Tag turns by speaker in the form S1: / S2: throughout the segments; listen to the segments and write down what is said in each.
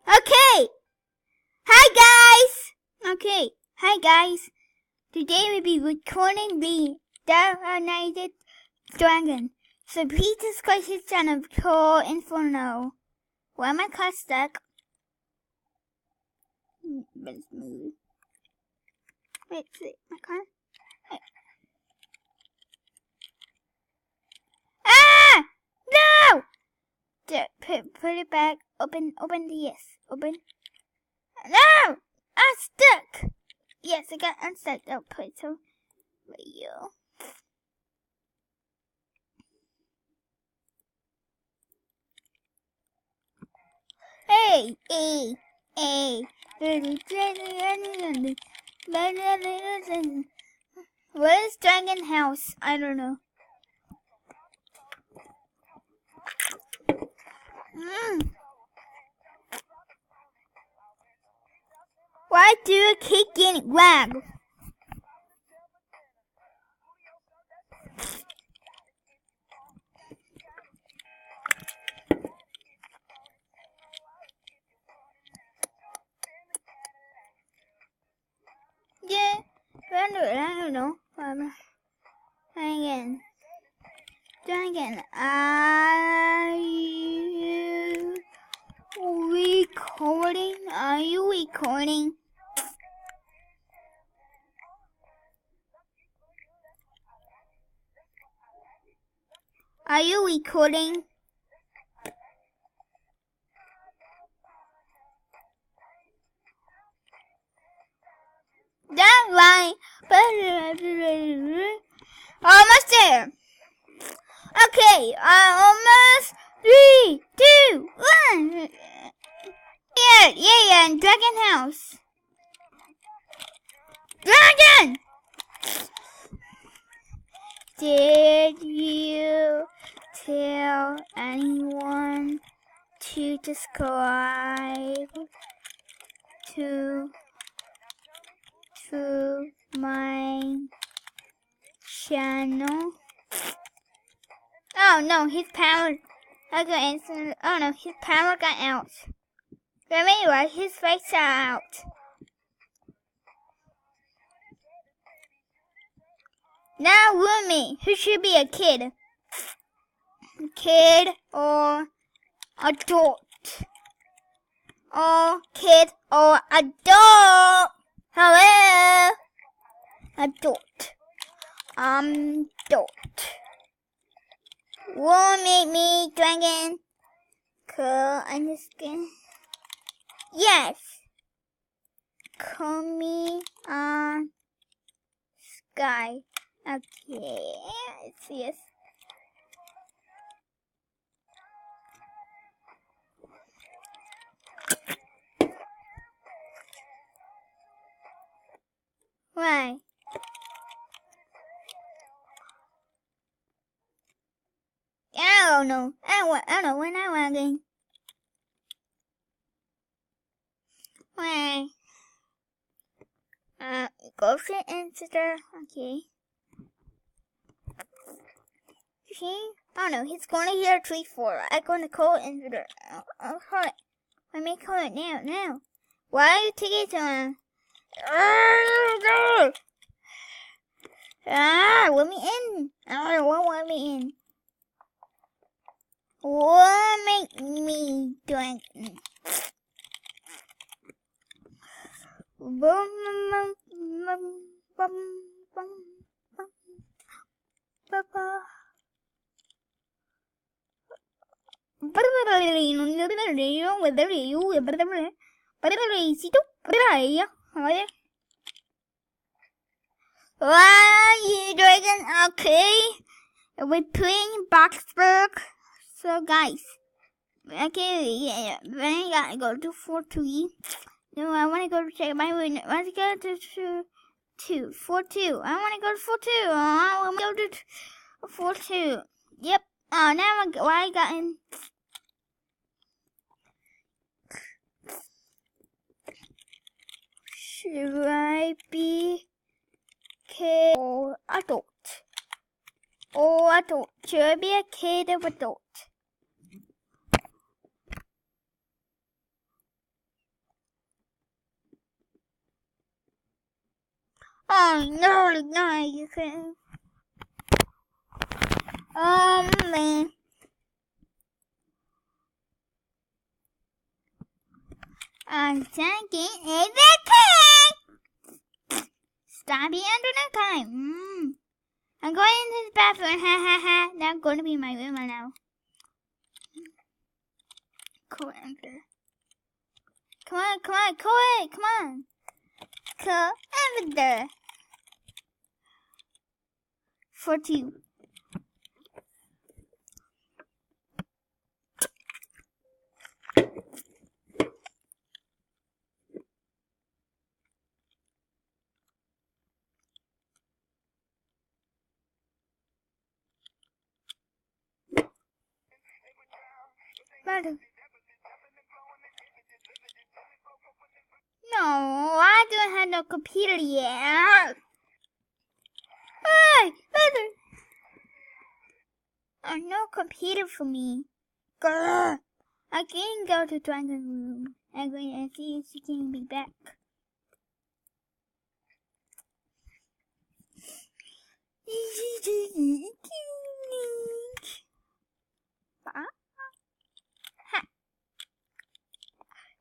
S1: Okay. Hi guys. Today we'll be recording the United Dragon. So please subscribe to his channel for Inferno. Why am I car stuck? Let's move. Wait, my car? Wait. Ah! No! Put it back. Open the yes. Open. No! I'm stuck! Yes, I got unstuck. I'll put it to radio. Hey! What is Dragon House? I don't know. Why do I keep getting grabbed? Yeah, I don't know. Again. Are you recording? Are you recording? Are you recording? That's right. Almost there. Okay, almost 3, 2, 1. Yeah, Dragon House. Dragon! Did you tell anyone to subscribe to my channel? Oh no, his power. Oh no, his power got out. But anyway, his face out. Now roommate, who should be a kid? Kid or adult? Or kid or adult? Hello? Adult. Adult. Roommate me, Dragon. Cool, understand? Yes. Call me on Sky. Okay, let's see this. Why? I don't know. I don't know when I'm wagging. Why? Go to Insta. Okay. See? Oh no, he's going to hear 3-4. I'm going to call Insta. I'll call it. Let me call it now. Why are you taking so long? Let me in. I don't want me in. What make me drink? You Dragon? Okay. We're playing Boxburg. So guys, okay, yeah. Then I gotta go to 4-3. No, I wanna go to check my room. I wanna go to 4-2. I wanna go to 4-2. I wanna go to 4-2. Yep. Oh, now I got in. Should I be kid or adult? Or adult? Should I be a kid or adult? Oh no, you can. Oh man. I'm taking everything. Stop being under the time. I'm going into the bathroom. Ha ha ha. That's going to be my room right now. Cool enter. Come on. Cool enter. 42. Murder. No, I don't have no computer yet. Hey, mother. Oh, no computer for me. Grr. I can go to Dragon Room. I'm going to see if she can be back.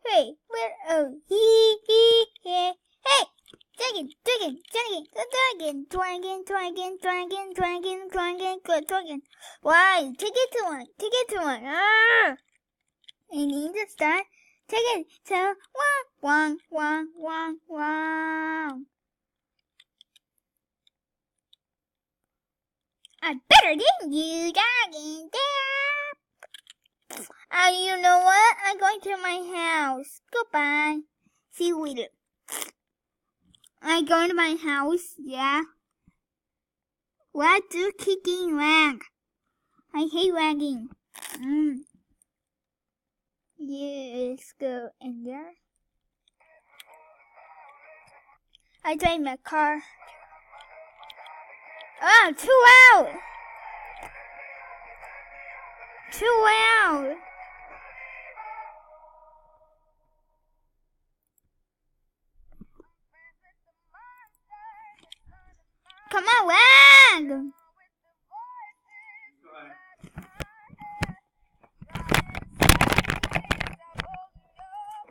S1: Hey, where? Oh, hey, dragon, why? Take it to one. I need to start. Take it to one. I better than you, dragon. You know what? I'm going to my house. Goodbye. See you later. I'm going to my house, yeah. Why do kicking lag? I hate lagging. Let's go in there. I drive my car. Oh, too loud! Too loud! Come on, lag!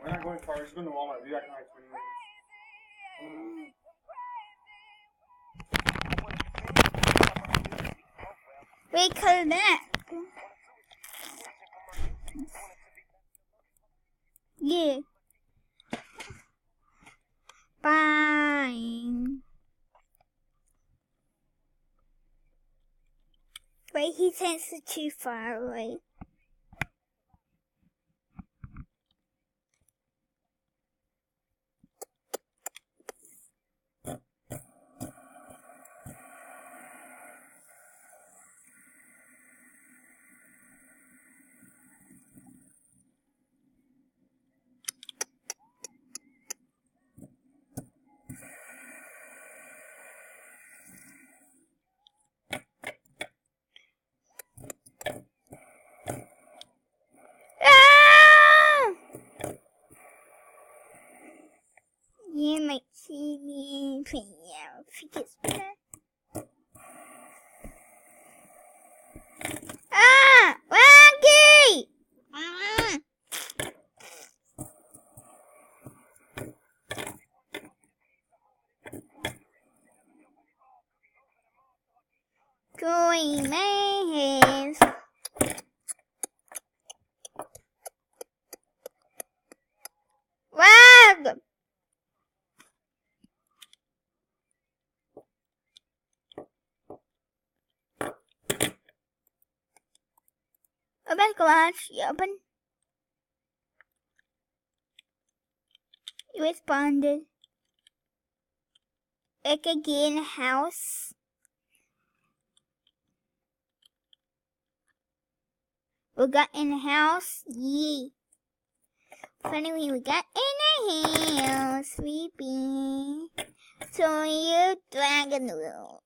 S2: We're not going far. We're just going to Walmart. We'll be back in like 20 minutes.
S1: Wait, come back. Yeah. Bye. Wait, he thinks it's too far away. You might see me playing out because Waggy! Going my hands. Wag! Open garage. You open. You responded. Like again, house. We got in the house. Yeah. Finally, we got in the house. Sleeping. So you dragon room.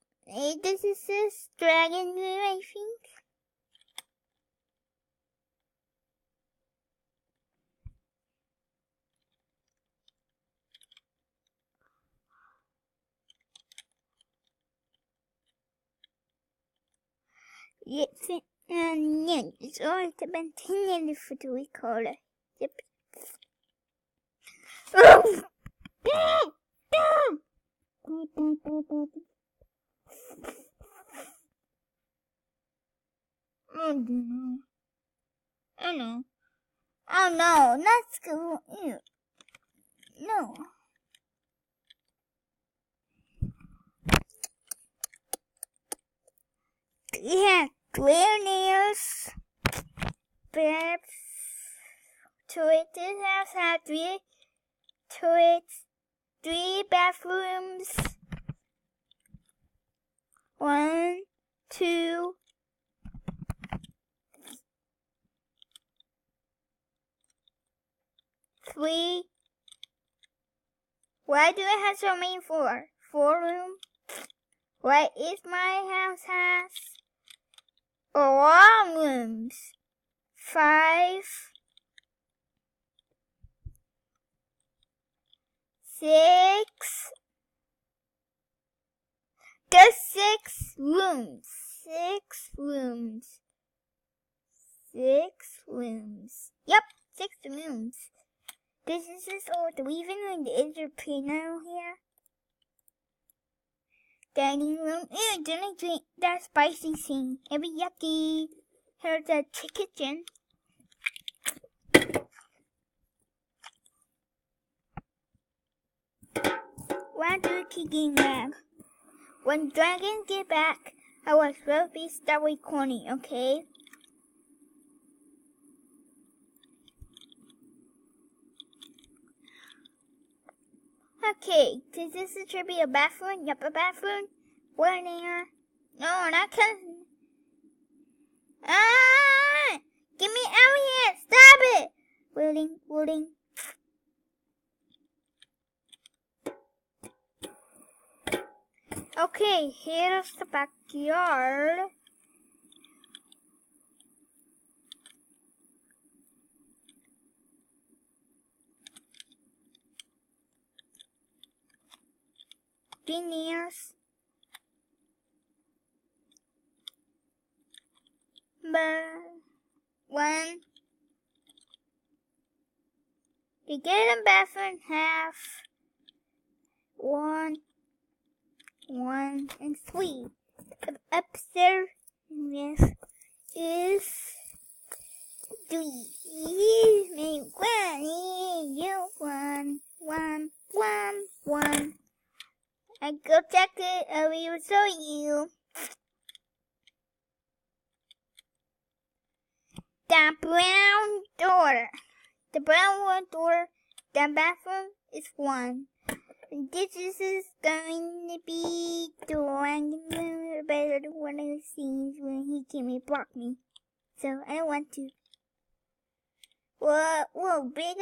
S1: This is this dragon room, I think. It's new. It's always been 10 years for the recorder. Yep. Oh no. Oh no. Oh no, not school. Ew. No. Yeah, clear nails. Perhaps toilets house had 3 toilets, 3 bathrooms. 1, 2, 3. Why do I have so many 4? 4 rooms? What is my house has? All rooms. 5, 6. There's 6 rooms. 6 rooms. 6 rooms. Yep, 6 rooms. This is all the even in the piano here. Dining room. Ew, didn't drink that spicy thing. It'd be yucky. Here's the kitchen. Why do you keep getting back? When dragons get back, I will slowly start recording, okay? Okay, this should be a bathroom. Yep, a bathroom. Where there? No, not cousin. Ah! Get me out here! Stop it! Wheeling. Okay, here's the backyard. Veneers. One. You get a bathroom half. 1, and 3. Upstairs is 3. Make 1. I go check it. I will show you. The brown door. The brown door. The bathroom is 1. This is going to be the one better than one of the scenes when he came and blocked me. So I don't want to. Whoa, big